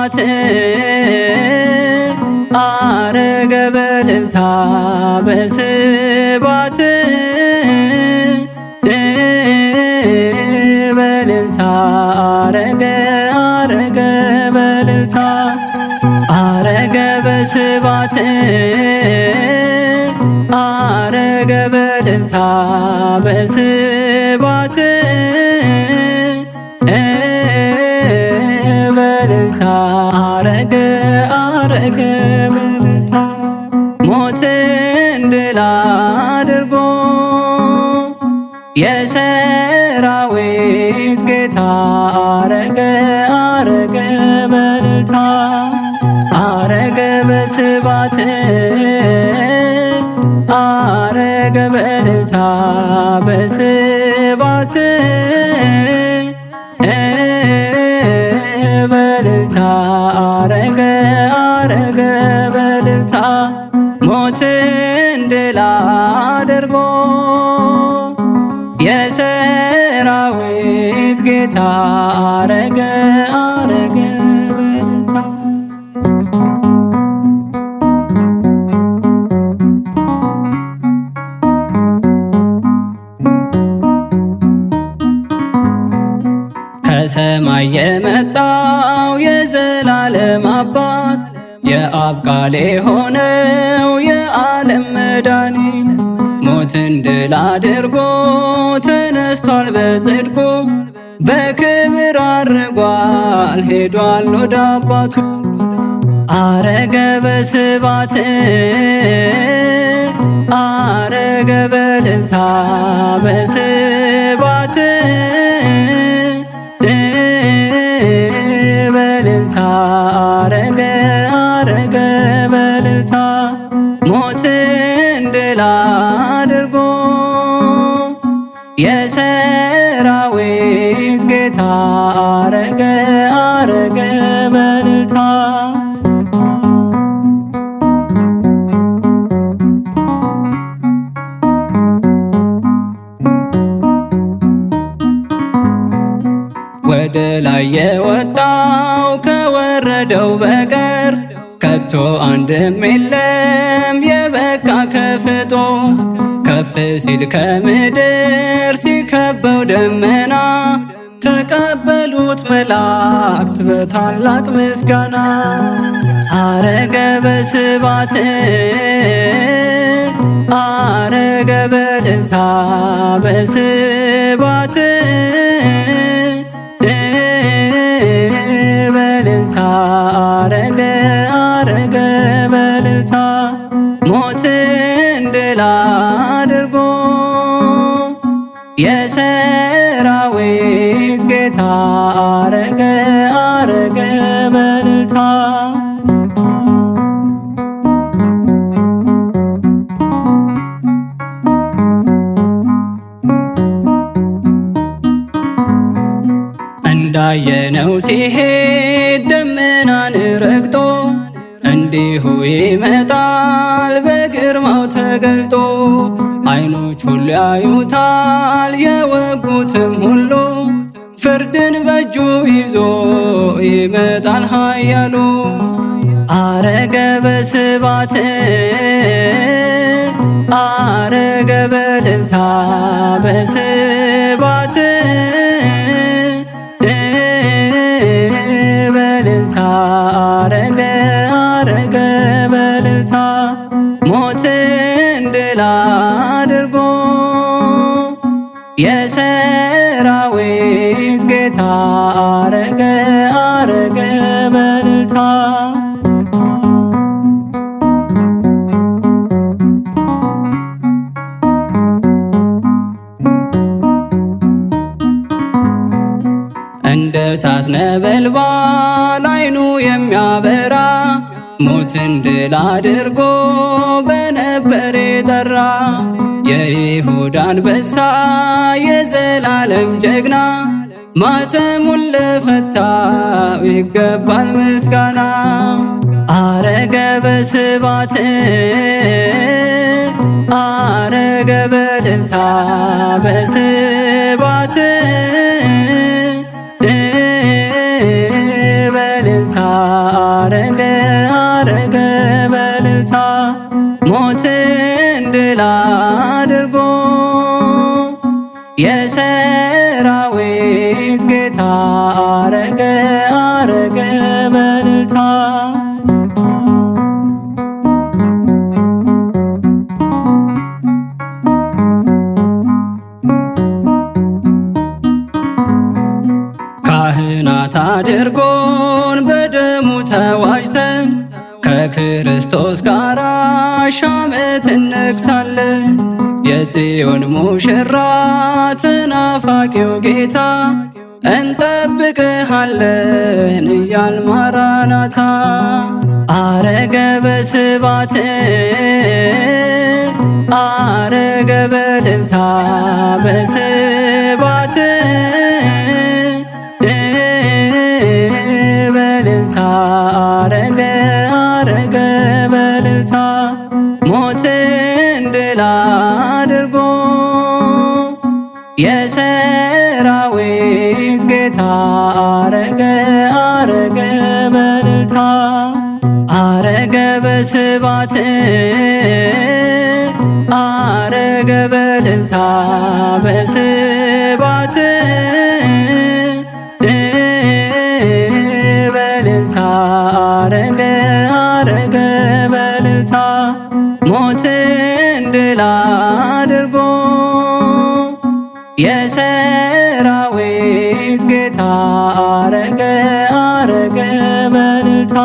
በስባት አረገ በእልልታ በስባት በእልልታ አረገ በእልልታ አረገ በስባት አረገ በእልልታ በስባት በእልልታ አረገ በእልልታ ሞትን ድል አድርጎ የሰራዊት ጌታ አረገ በእልልታ አረገ በስባት አረገ በእልልታ በስባት በእልልታ አረገ በእልልታ ሞትን ድል አድርጎ የሰራዊት ጌታ አረገ በእልልታ ከሰማይ የመጣው የዘላለም አባት የአብ ቃል የሆነው የዓለም መድኃኒት ሞትን ድል አድርጎ ተነስቷል በጽድቁ በክብር አርጓል ሄዷል ወደ አባቱ አረገ በስባት አረገ በእልልታ በስባት በእልልታ አረገ በእልልታ ሞትን ድል አድርጎ የሰራዊት ጌታ አረገ በእልልታ ወደ ላይ የወጣው ከወረደው በቀር ከቶ አንድም የለም የበቃ ከፍቶ ከፍ ሲል ከምድር ሲከበው ደመና ተቀበሉት መላእክት በታላቅ ምስጋና አረገ በስባት አረገ በእልልታ በስባት በእልልታ አረገ በእልልታ ሞትን ድል አድርጎ የሰራዊት ጌታ አረገ በእልልታ እንዳየነው ሲሄድ ደመናን ረግጦ እንዲሁ ይመጣል በግርማው ተገልጦ ዓይኖች ሁሉ ያዩታል የወጉትም ሁሉ ፍርድን በእጁ ይዞ ይመጣል ኃያሉ አረገ በስባት አረገ በእልልታ በስባት በእልልታ አረገ በእልልታ ሞትን ድል አድርጎ የሰራዊት ጌታ አረገ በእልልታ እንደ እሳት ነበልባል ዓይኑ የሚያበራ ሞትን ድል አድርጎ በነበር የጠራ የይሁዳ አንበሳ የዘላለም ጀግና ማተሙን ለፈታው ይገባል ምስጋና አረገ በስባት አረገ በእልልታ በስባት በእልልታ ድል አድርጎ የሰራዊት ጌታ አረገ አረገ በእልልታ። ካህናት አድርጎን በደሙ ተዋጅተን ከክርስቶስ ጋር ሺህ ዓመት እንነግሣለን። የጽዮን ሙሽራ ተናፋቂው ጌታ እንጠብቅሃለን እያል ማራናታ። አረገ በስባት አረገ በእልልታ በስባት በእልልታ አረገ አረገ በእልልታ። ሞትን ድል አድርጎ የሰራዊት ጌታ አረገ አረገ በእልልታ። አረገ በስባት አረገ በእልልታ በስባት በእልልታ አረገ አረገ በእልልታ። ሞትን ድል አድርጎ የሰራዊት ጌታ አረገ አረገ በእልልታ።